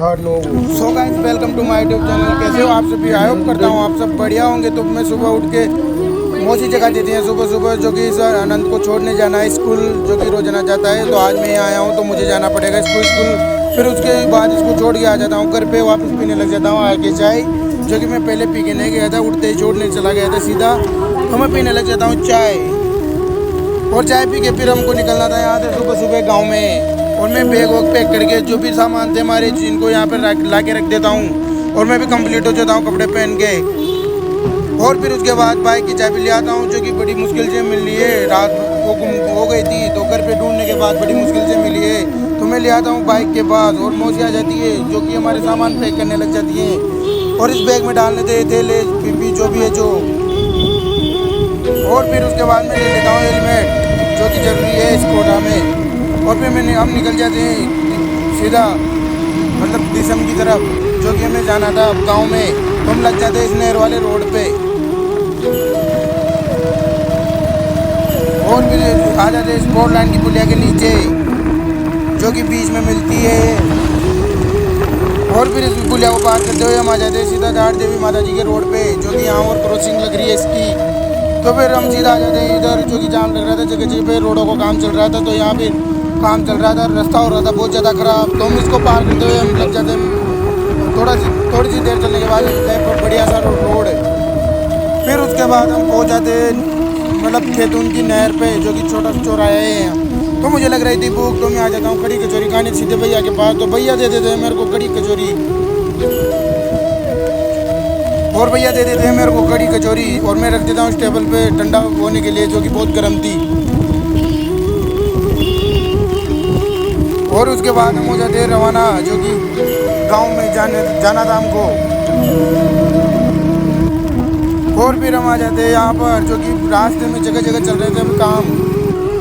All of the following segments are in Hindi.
So guys welcome to my YouTube channel. कैसे हो आप सभी? आई होप करता हूँ आप सब बढ़िया होंगे। तो मैं सुबह उठ के मौसी जगह देती हैं सुबह सुबह, जो कि सर अनंत को छोड़ने जाना है स्कूल, जो कि रोजाना जाता है। तो आज मैं यहाँ आया हूँ तो मुझे जाना पड़ेगा स्कूल। फिर उसके बाद इसको छोड़ के आ जाता हूँ घर पे, वापस पीने लग जाता हूँ आके चाय, जो कि मैं पहले पी के नहीं गया था। उठते ही छोड़ने चला गया था सीधा, तो मैं पीने लग जाता हूँ चाय। और चाय पी के फिर हमको निकलना था यहाँ से सुबह सुबह गाँव में। और मैं बैग वॉग पैक करके जो भी सामान थे हमारे, जिनको यहाँ पर ला के रख देता हूँ। और मैं भी कंप्लीट हो जाता हूँ कपड़े पहन के। और फिर उसके बाद बाइक की चाबी ले आता हूँ, जो कि बड़ी मुश्किल से मिल रही है। रात को गुम हो गई थी तो घर पे ढूंढने के बाद बड़ी मुश्किल से मिली है। तो मैं ले आता हूँ बाइक के पास, और मौसी आ जाती है जो कि हमारे सामान पैक करने लग जाती है। और इस बैग में डालने थे थैले पीपी जो भी है जो। और फिर उसके बाद मैं ले लेता हूँ हेलमेट, जो कि ज़रूरी है इस कोटा में। और फिर हम निकल जाते हैं सीधा मतलब दिसम की तरफ, जो कि हमें जाना था अब गाँव में। तो हम लग जाते हैं इस नहर वाले रोड पे, और फिर आ जाते हैं स्पोर्ट लाइन की पुलिया के नीचे, जो कि बीच में मिलती है। और फिर इस पुलिया को पार करते हुए हम आ जाते हैं सीधा झाड़ देवी माता जी के रोड पे, जो कि यहाँ और क्रॉसिंग लग रही है इसकी। तो फिर हम सीधा आ जाते हैं इधर, जो कि जाम लग रहा था जगह जगह पे, रोडों को काम चल रहा था। तो यहाँ पे काम चल रहा था, रास्ता हो रहा था बहुत ज़्यादा ख़राब। तो हम इसको पार करते हुए हम लग जाते हैं थोड़ी सी देर चलने के बाद बढ़िया सा रोड है। फिर उसके बाद हम पहुँच जाते हैं मतलब खेतून की नहर पे, जो कि छोटा सा चौराहा है यहाँ। तो मुझे लग रही थी भूख, तो मैं आ जाता हूँ कड़ी कचौरी खाने सीधे भैया के पास। तो भैया दे देते हैं मेरे को कड़ी कचौरी, और भैया दे देते हैं मेरे को कड़ी कचौरी। और मैं रख देता हूँ इस टेबल पे ठंडा होने के लिए, जो कि बहुत गर्म थी। और उसके बाद हम हो जाते हैं रवाना, जो कि गांव में जाना था हमको। और फिर हम आ जाते हैं यहाँ पर, जो कि रास्ते में जगह जगह चल रहे थे हम काम।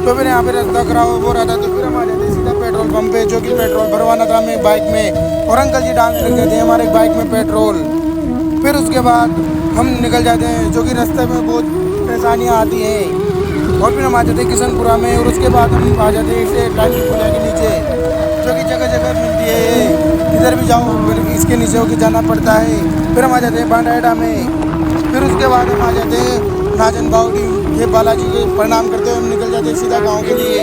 तो फिर यहाँ पे रास्ता खराब हो रहा था, तो फिर हम आ जाते हैं सीधा पेट्रोल पंप पे, जो कि पेट्रोल भरवाना था हमें बाइक में। और अंकल जी डालने लग जाते हैं हमारे बाइक में पेट्रोल। फिर उसके बाद हम निकल जाते हैं, जो कि रास्ते में बहुत परेशानियाँ आती हैं। और फिर हम आ जाते हैं किशनपुरा में। और उसके बाद हम आ जाते हैं इसे टाइम पुलिया के नीचे, जो कि जगह जगह मिलती है। इधर भी जाओ फिर इसके नीचे होकर जाना पड़ता है। फिर हम आ जाते हैं बांडाएडा में। फिर उसके बाद हम आ जाते हैं नाजन बावड़ी, ये बालाजी के प्रणाम करते हुए हम निकल जाते हैं सीधा गाँव के लिए।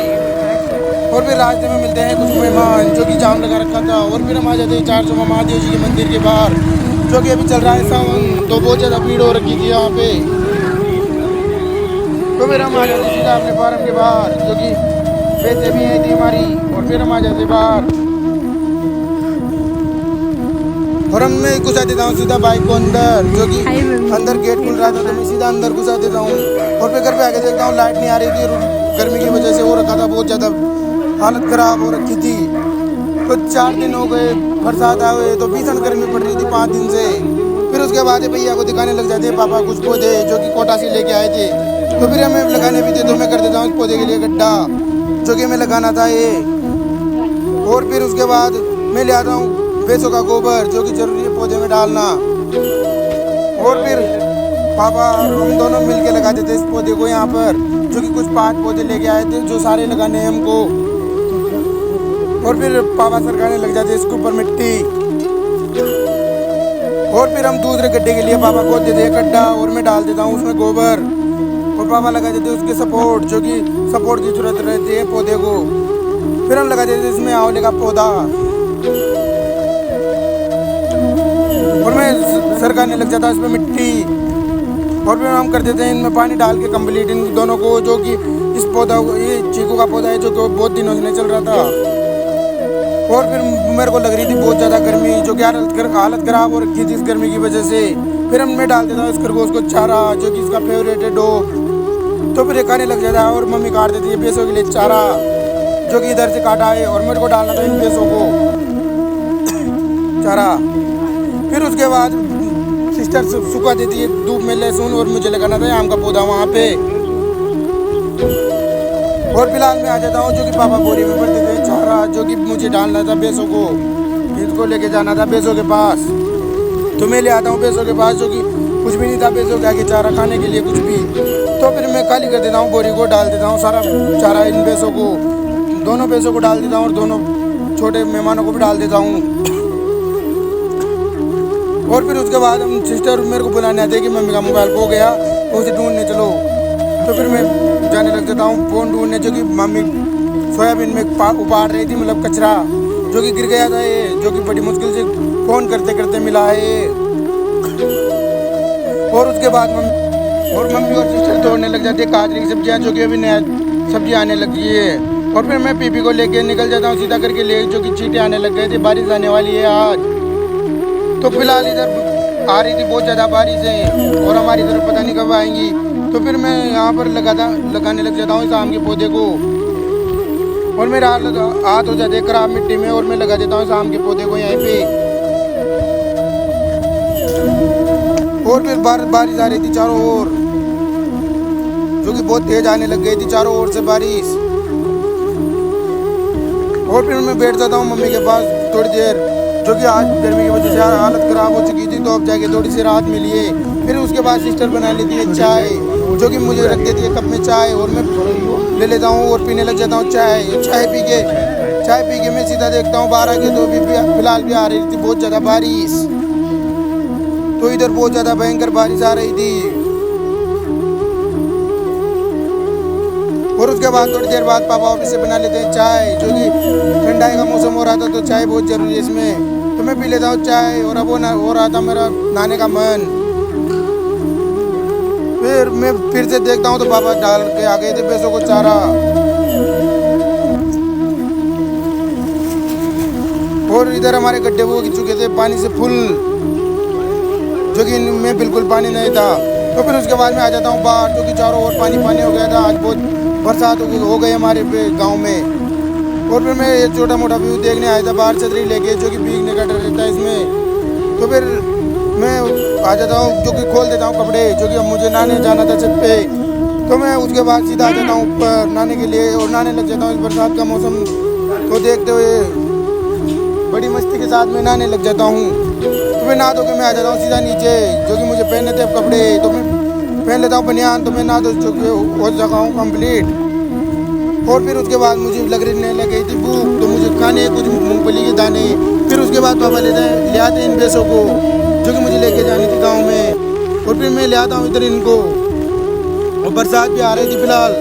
और फिर रास्ते में मिलते हैं कुछ मेहमान, जो कि जाम लगा रखा था। और फिर हम आ जाते हैं 400 महादेव जी के मंदिर के बाहर, जो कि अभी चल रहा है सावन, तो बहुत ज़्यादा भीड़ हो रखी थी यहाँ पे। तो फिर हम आ जाते सीधा अपने फार्म के बाहर, जो कि पैसे भी आई थी हमारी। और फिर हम आ जाते बाहर, और हम मैं घुसा देता हूँ सीधा बाइक को अंदर, जो कि अंदर गेट खुल रहा था तो मैं सीधा अंदर घुसा देता हूँ। और फिर घर पे आके देखता हूँ लाइट नहीं आ रही थी, गर्मी की वजह से हो रखा था, बहुत ज़्यादा हालत ख़राब हो रखी थी। तो 4 दिन हो गए बरसात आ गए, तो भीषण गर्मी पड़ रही थी 5 दिन से। फिर उसके बाद भैया को दिखाने लग जाते हैं पापा कुछ पौधे, जो कि कोटा से लेके आए थे। तो फिर हमें लगाने भी थे, तो मैं कर देता हूँ पौधे के लिए गड्ढा, जो कि हमें लगाना था ये। और फिर उसके बाद मैं ले आता हूँ भैंसों का गोबर, जो कि जरूरी है पौधे में डालना। और फिर पापा हम दोनों मिल के लगा देते इस पौधे को यहाँ पर, जो कि कुछ 5 पौधे लेके आए थे, जो सारे लगाने हैं हमको। और फिर पापा सरकाने लग जाते इसके ऊपर मिट्टी। और फिर हम दूसरे गड्ढे के लिए पापा खोद देते हैं गड्ढा, और मैं डाल देता हूँ उसमें गोबर। और पापा लगा देते उसके सपोर्ट, जो कि सपोर्ट की जरूरत रहती है पौधे को। फिर हम लगा देते इसमें आंवले का पौधा, और मैं सरकाने लग जाता इसमें मिट्टी। और फिर हम कर देते हैं इनमें पानी डाल के कंप्लीट इन दोनों को, जो कि इस पौधा ये चीकू का पौधा है, जो कि बहुत दिनों से चल रहा था। और फिर मेरे को लग रही थी बहुत ज़्यादा गर्मी, जो कि हालत ख़राब हो रखी थी इस गर्मी की वजह से। फिर मैं डाल देता हूँ इस खरगोश को चारा, जो कि इसका फेवरेट है डॉग। तो फिर ये खाने लग जाता है, और मम्मी काट देती है भैंसों के लिए चारा, जो कि इधर से काटा है। और मेरे को डालना था इन भैंसों को चारा। फिर उसके बाद सिस्टर सुखा देती है धूप में लहसुन, और मुझे लगाना था आम का पौधा वहाँ पे। और फिलहाल मैं आ जाता हूँ, जो कि पापा बोरी में भर देते हैं चारा, जो कि मुझे डालना था भैंसों को। इसको लेके जाना था भैंसों के पास, तो मैं ले आता हूँ भैंसों के पास, जो कि कुछ भी नहीं था भैंसों के आगे चारा खाने के लिए कुछ भी। तो फिर मैं खाली कर देता हूँ बोरी को, डाल देता हूँ सारा चारा इन भैंसों को, दोनों भैंसों को डाल देता हूँ, और दोनों छोटे मेहमानों को भी डाल देता हूँ। और फिर उसके बाद हम सिस्टर मेरे को बुलाने आते हैं कि मम्मी का मोबाइल खो गया, तो उसे ढूंढने चलो। तो फिर मैं जाने लग जाता हूँ फ़ोन ढूंढने, जो कि मम्मी सोयाबीन में उपाड़ रही थी, मतलब कचरा जो कि गिर गया था ये, जो कि बड़ी मुश्किल से फ़ोन करते करते मिला है ये। और उसके बाद मम्मी और सिस्टर तोड़ने लग जाती है गाजर की सब्जियाँ, जो कि अभी नया सब्जी आने लगी है। और फिर मैं पीपी को लेके निकल जाता हूँ सीधा करके ले, जो कि चींटे आने लग गए थे, बारिश आने वाली है आज। तो फिलहाल इधर आ रही थी बहुत ज़्यादा बारिश है, और हमारी तरफ पता नहीं कब आएंगी। तो फिर मैं यहाँ पर लगाने लग जाता हूँ इस आम के पौधे को, और मेरा हाथ हो जाते खराब मिट्टी में, और मैं लगा देता हूँ इस आम के पौधे को यहीं पे। और फिर बारिश आ रही थी चारों ओर, जो कि बहुत तेज आने लग गई थी चारों ओर से बारिश। और फिर मैं बैठ जाता हूँ मम्मी के पास थोड़ी देर, जो कि आज गर्मी की वजह से हालत ख़राब हो चुकी थी, तो अब जाके थोड़ी सी राहत मिली है। फिर उसके बाद सिस्टर बना लेती है चाय, जो कि मुझे रख देती है कप में चाय, और मैं ले लेता हूँ और पीने लग जाता हूँ चाय पी के मैं सीधा देखता हूँ बाहर आके, तो अभी फिलहाल भी आ रही थी बहुत ज़्यादा बारिश। तो इधर बहुत ज़्यादा भयंकर बारिश आ रही थी। और उसके बाद थोड़ी देर बाद पापा ऑफिस से बना लेते हैं चाय, जो कि ठंडाई का मौसम हो रहा था, तो चाय बहुत ज़रूरी है इसमें। तो मैं पी लेता हूँ चाय, और अब हो रहा था मेरा नहाने का मन। फिर मैं फिर से देखता हूँ तो पापा डाल के आ गए थे भैंसों को चारा। और इधर हमारे गड्ढे वो चुके थे पानी से फुल, जो कि इनमें बिल्कुल पानी नहीं था। तो फिर उसके बाद मैं आ जाता हूँ बाहर, जो कि चारों ओर पानी हो गया था। आज बहुत बरसात हो गई हमारे गांव में। और फिर मैं ये छोटा मोटा व्यू देखने आया था बाहर छतरी लेके, जो कि भीगने का डर रहता है इसमें। तो फिर मैं आ जाता हूँ, जो कि खोल देता हूँ कपड़े, जो कि अब मुझे नहाने जाना था छत पे। तो मैं उसके बाद सीधा आ जाता हूँ ऊपर नहाने के लिए, और नहाने लग जाता हूँ। इस बरसात का मौसम को देखते हुए बड़ी मस्ती के साथ में नहाने लग जाता हूँ। तो मैं नहा धो के मैं आ जाता हूँ सीधा नीचे, जो कि मुझे पहनने थे अब कपड़े, तो मैं पहन लेता हूँ बनियान। तो मैं नहा धो चुके हो चुका हूँ कम्प्लीट। और फिर उसके बाद मुझे लगने लग गई थी भूख, तो मुझे खाने कुछ मूंगफली के दाने। फिर उसके बाद पापा ले आते इन भैंसों को, जो कि मुझे लेके जानी थी गाँव में। और फिर मैं ले आता हूँ इधर इनको, और बरसात भी आ रही थी फिलहाल,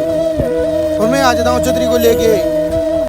और मैं आ जाता हूँ छतरी को लेके।